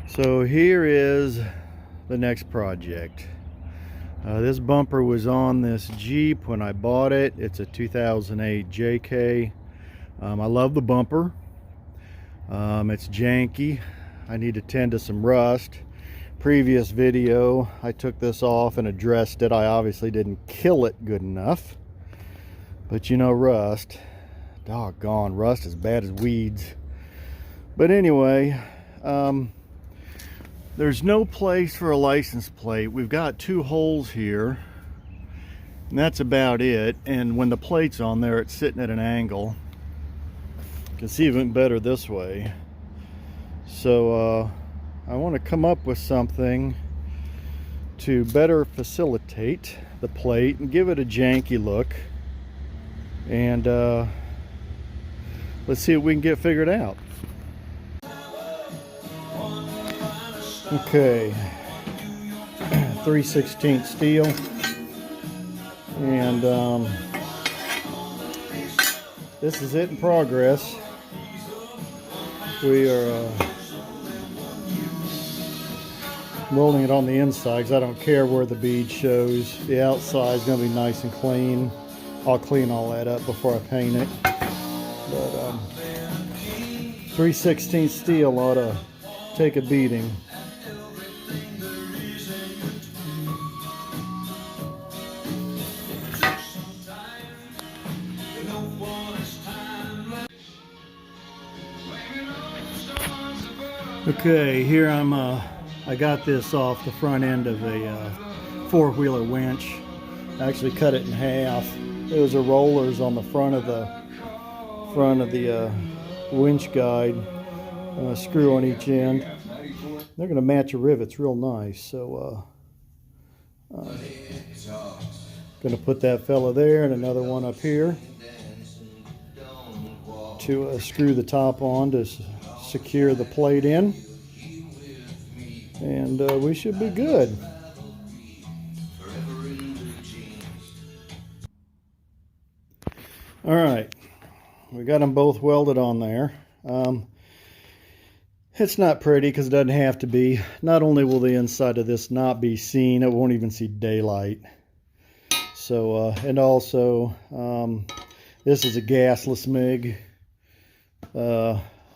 So here is the next project. This bumper was on this Jeep when I bought it. It's a 2008 JK. I love the bumper. It's janky. I need to tend to some rust. Previous video, I took this off and addressed it. I obviously didn't kill it good enough. But you know, rust. Doggone, rust is bad as weeds. But anyway, there's no place for a license plate. We've got two holes here, and that's about it. And when the plate's on there, it's sitting at an angle. You can see even better this way. So I want to come up with something to better facilitate the plate and give it a janky look. And let's see what we can get figured out. Okay, 3/16 steel, and this is it in progress. We are rolling it on the inside because I don't care where the bead shows. The outside is going to be nice and clean. I'll clean all that up before I paint it. But 3/16 steel ought to take a beating. Okay, here I got this off the front end of a four-wheeler winch. I actually cut it in half. Those are rollers on the front of the winch guide. Screw on each end. They're going to match the rivets real nice. So going to put that fella there and another one up here to screw the top on to secure the plate in, and we should be good. All right, we got them both welded on there. It's not pretty because it doesn't have to be. Not only will the inside of this not be seen, it won't even see daylight. So and also this is a gasless MIG.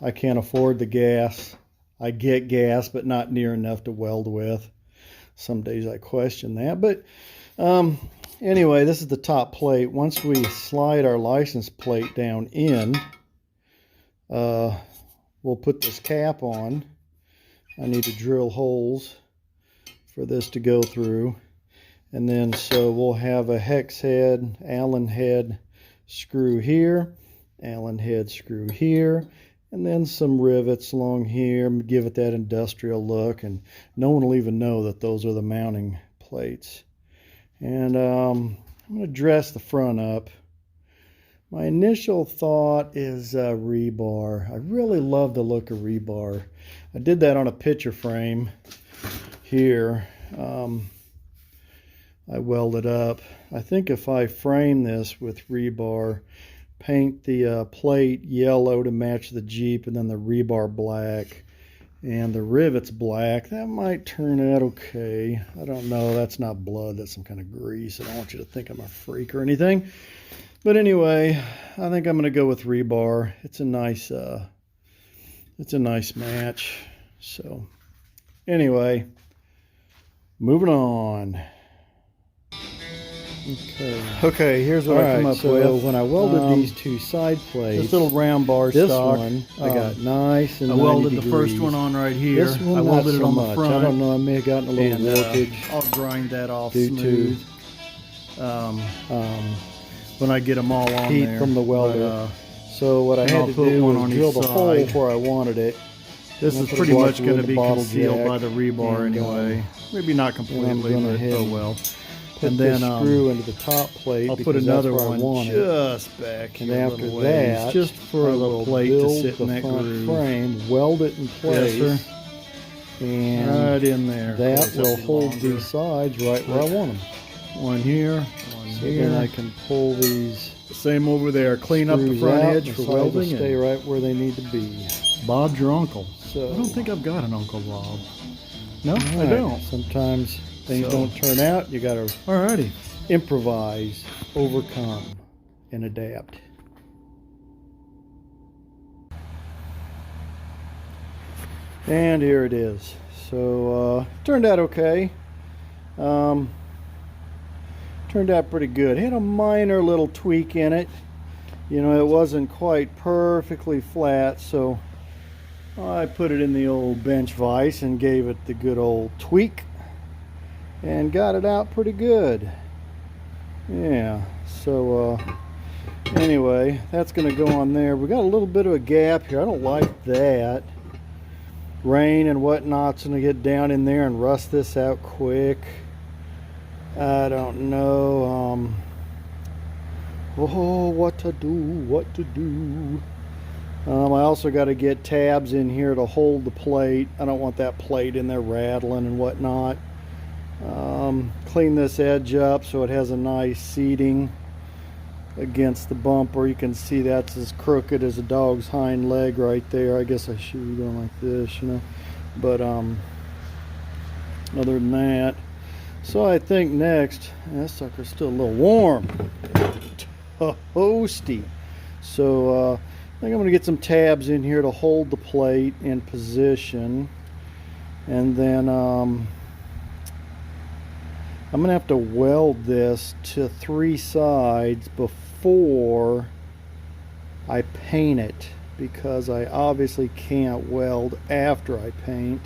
I can't afford the gas. I get gas, but not near enough to weld with. Some days I question that. But anyway, this is the top plate. Once we slide our license plate down in, we'll put this cap on. I need to drill holes for this to go through. And then so we'll have a hex head, Allen head screw here, Allen head screw here, and then some rivets along here, give it that industrial look, and no one will even know that those are the mounting plates. And I'm going to dress the front up. My initial thought is rebar. I really love the look of rebar. I did that on a picture frame here. I welded up. I think if I frame this with rebar, paint the plate yellow to match the Jeep, and then the rebar black and the rivets black, that might turn out okay. I don't know. That's not blood. That's some kind of grease. I don't want you to think I'm a freak or anything. But anyway, I think I'm going to go with rebar. It's a nice match. So anyway, moving on. Okay, here's what I come up with. When I welded these two side plates, this little round bar stock, I got nice and I welded the first one on right here. This one I welded it on the front. I don't know, I may have gotten a little warpage. I'll grind that off smooth when I get them all on heat there. From the welder. So what I had to do was drill the hole where I wanted it. This is pretty much going to be concealed by the rebar anyway. Maybe not completely, but oh well. Put and then screw into the top plate. I'll put another one just back here, and after that, just for a little plate to sit in that groove. Frame, weld it in place, yes, sir. And right in there. That will hold these sides right where I want them. One here, one here. Then I can pull these. Same over there. Clean up the front edge for welding. Stay right where they need to be. Bob's your uncle. So I don't think I've got an Uncle Bob. No, I don't. Sometimes things don't turn out. You gotta Alrighty. improvise, overcome, and adapt. And here it is. So turned out okay. Turned out pretty good. Had a minor little tweak in it. You know, it wasn't quite perfectly flat, so I put it in the old bench vise and gave it the good old tweak and got it out pretty good. Yeah, so anyway, that's going to go on there. We got a little bit of a gap here. I don't like that. Rain and whatnot's going to get down in there and rust this out quick. I don't know. What to do. I also got to get tabs in here to hold the plate. I don't want that plate in there rattling and whatnot. Clean this edge up so it has a nice seating against the bumper. You can see that's as crooked as a dog's hind leg right there. I guess I should be going like this, you know. But other than that, so I think next, that sucker's still a little warm. Toasty. So I think I'm going to get some tabs in here to hold the plate in position. And then I'm going to have to weld this to 3 sides before I paint it, because I obviously can't weld after I paint.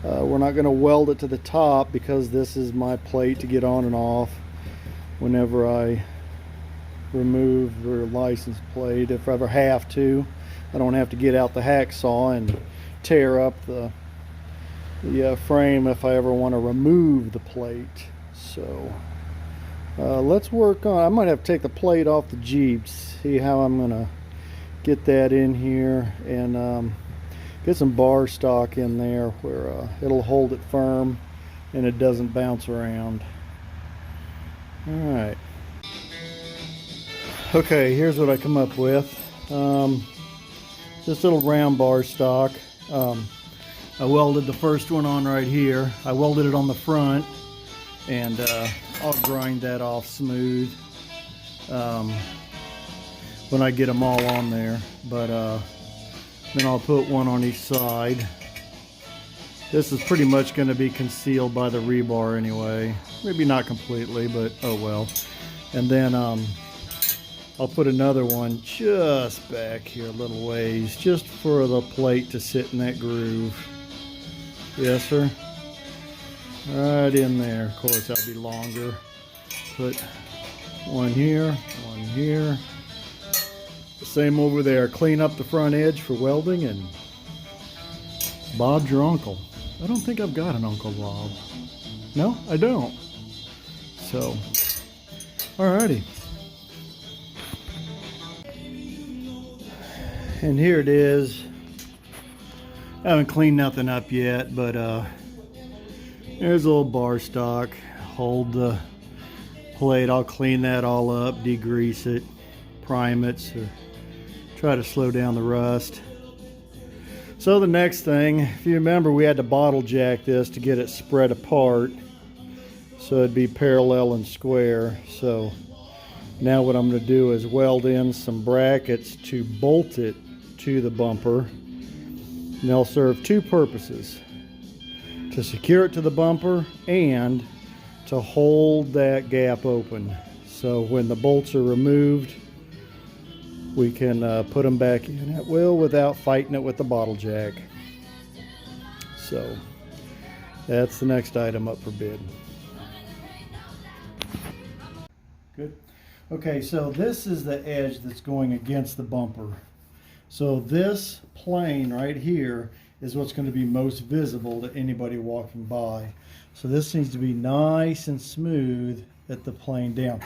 We're not going to weld it to the top because this is my plate to get on and off whenever I remove the license plate, if I ever have to. I don't have to get out the hacksaw and tear up the frame if I ever want to remove the plate. So let's work on, I might have to take the plate off the Jeep, see how I'm going to get that in here, and get some bar stock in there where it'll hold it firm and it doesn't bounce around. Alright. Okay, here's what I come up with. This little round bar stock. I welded the first one on right here. I welded it on the front, and I'll grind that off smooth when I get them all on there. But then I'll put one on each side. This is pretty much going to be concealed by the rebar anyway. Maybe not completely, but oh well. And then I'll put another one just back here a little ways, just for the plate to sit in that groove. Yes, sir. Right in there. Of course, that'll be longer. Put one here, one here. The same over there. Clean up the front edge for welding, and Bob's your uncle. I don't think I've got an Uncle Bob. No, I don't. So, alrighty. And here it is. I haven't cleaned nothing up yet, but there's a little bar stock. Hold the plate. I'll clean that all up, degrease it, prime it, so try to slow down the rust. So the next thing, if you remember, we had to bottle jack this to get it spread apart so it'd be parallel and square. So now what I'm going to do is weld in some brackets to bolt it to the bumper. And they'll serve 2 purposes: to secure it to the bumper and to hold that gap open. So when the bolts are removed, we can put them back in at will without fighting it with the bottle jack. So that's the next item up for bid. Good. Okay, so this is the edge that's going against the bumper. So this plane right here is what's going to be most visible to anybody walking by. So this needs to be nice and smooth at the plane down.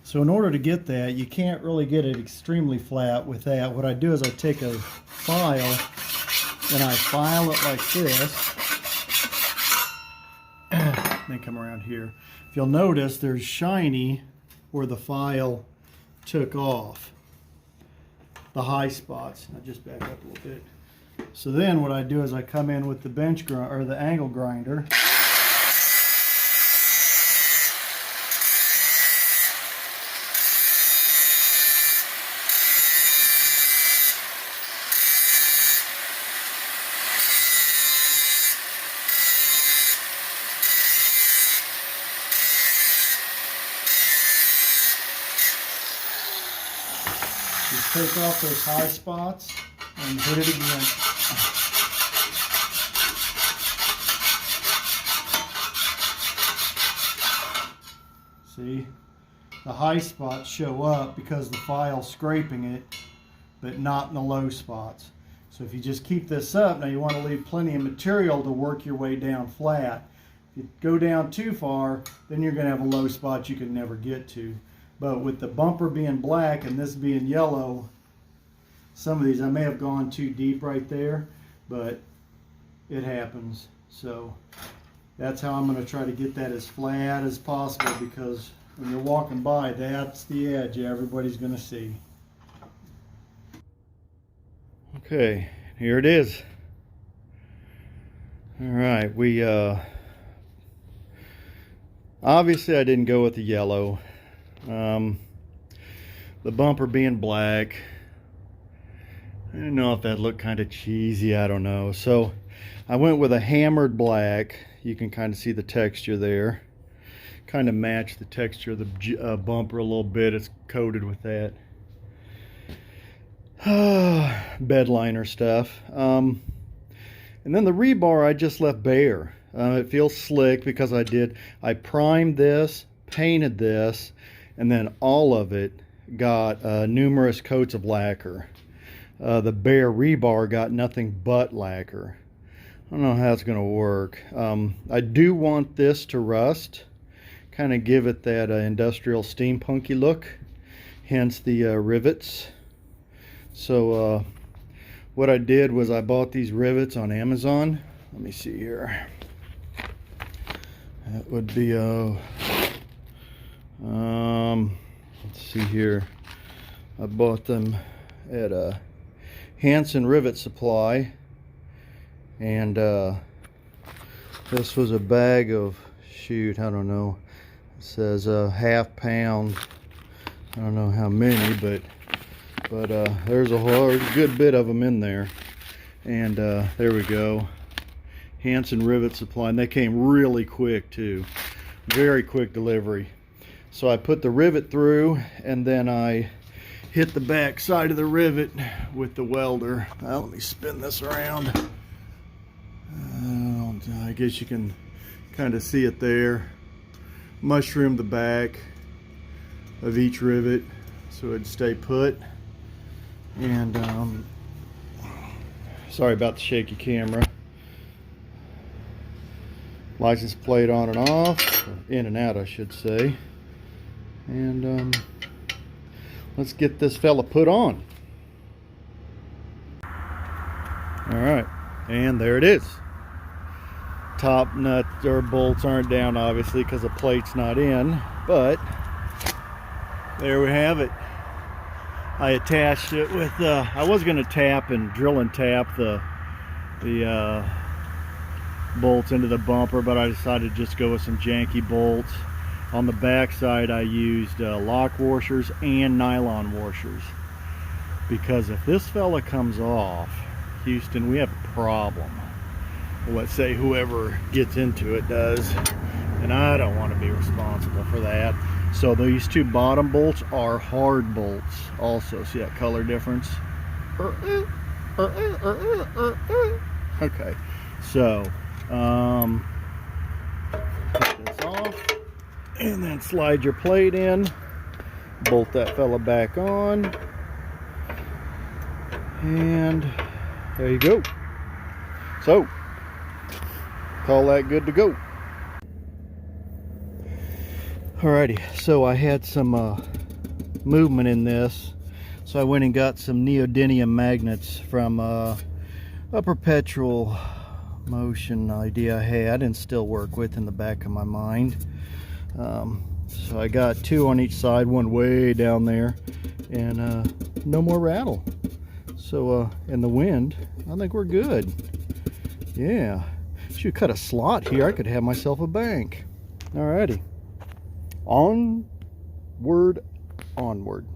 So in order to get that, you can't really get it extremely flat with that. What I do is I take a file and I file it like this. Then come around here. If you'll notice, there's shiny where the file took off. The high spots. Now just back up a little bit. So then what I do is I come in with the bench grind or the angle grinder. Just take off those high spots and hit it again. See, the high spots show up because the file's scraping it, but not in the low spots. So if you just keep this up, now you want to leave plenty of material to work your way down flat. If you go down too far, then you're going to have a low spot you can never get to. But with the bumper being black and this being yellow, some of these, I may have gone too deep right there, but it happens. So that's how I'm going to try to get that as flat as possible, because when you're walking by, that's the edge everybody's going to see. Okay, here it is. All right, we obviously I didn't go with the yellow. The bumper being black, I don't know if that looked kind of cheesy, I don't know. So I went with a hammered black. You can kind of see the texture there. Kind of match the texture of the bumper a little bit. It's coated with that bed liner stuff. And then the rebar I just left bare. It feels slick because I primed this, painted this, and then all of it got numerous coats of lacquer. The bare rebar got nothing but lacquer. I don't know how it's going to work. I do want this to rust, kind of give it that industrial steampunky look, hence the rivets. So what I did was I bought these rivets on Amazon. Let me see here. That would be let's see here. I bought them at a Hanson Rivet Supply, and this was a bag of, shoot, I don't know, it says a half pound. I don't know how many, but there's a good bit of them in there. And there we go, Hanson Rivet Supply, and they came really quick too, very quick delivery. So I put the rivet through, and then I hit the back side of the rivet with the welder. Now, let me spin this around. I guess you can kind of see it there. Mushroom the back of each rivet so it'd stay put. And sorry about the shaky camera. License plate on and off, or in and out I should say. And let's get this fella put on. All right, and there it is. Top nut or bolts aren't down obviously because the plate's not in, but there we have it. I attached it with I was going to tap and drill and tap the bolts into the bumper, but I decided to just go with some janky bolts. On the back side I used lock washers and nylon washers, because if this fella comes off, Houston, we have a problem. Well, let's say whoever gets into it does, and I don't want to be responsible for that. So these two bottom bolts are hard bolts also. See that color difference? Okay, so take this off and then slide your plate in, bolt that fella back on, and there you go. So call that good to go. Alrighty, so I had some movement in this, so I went and got some neodymium magnets from a perpetual motion idea I had and still work with in the back of my mind. So I got two on each side, one way down there, and no more rattle. So, and the wind, I think we're good. Yeah. Should cut a slot here. I could have myself a bank. Alrighty. Onward, onward.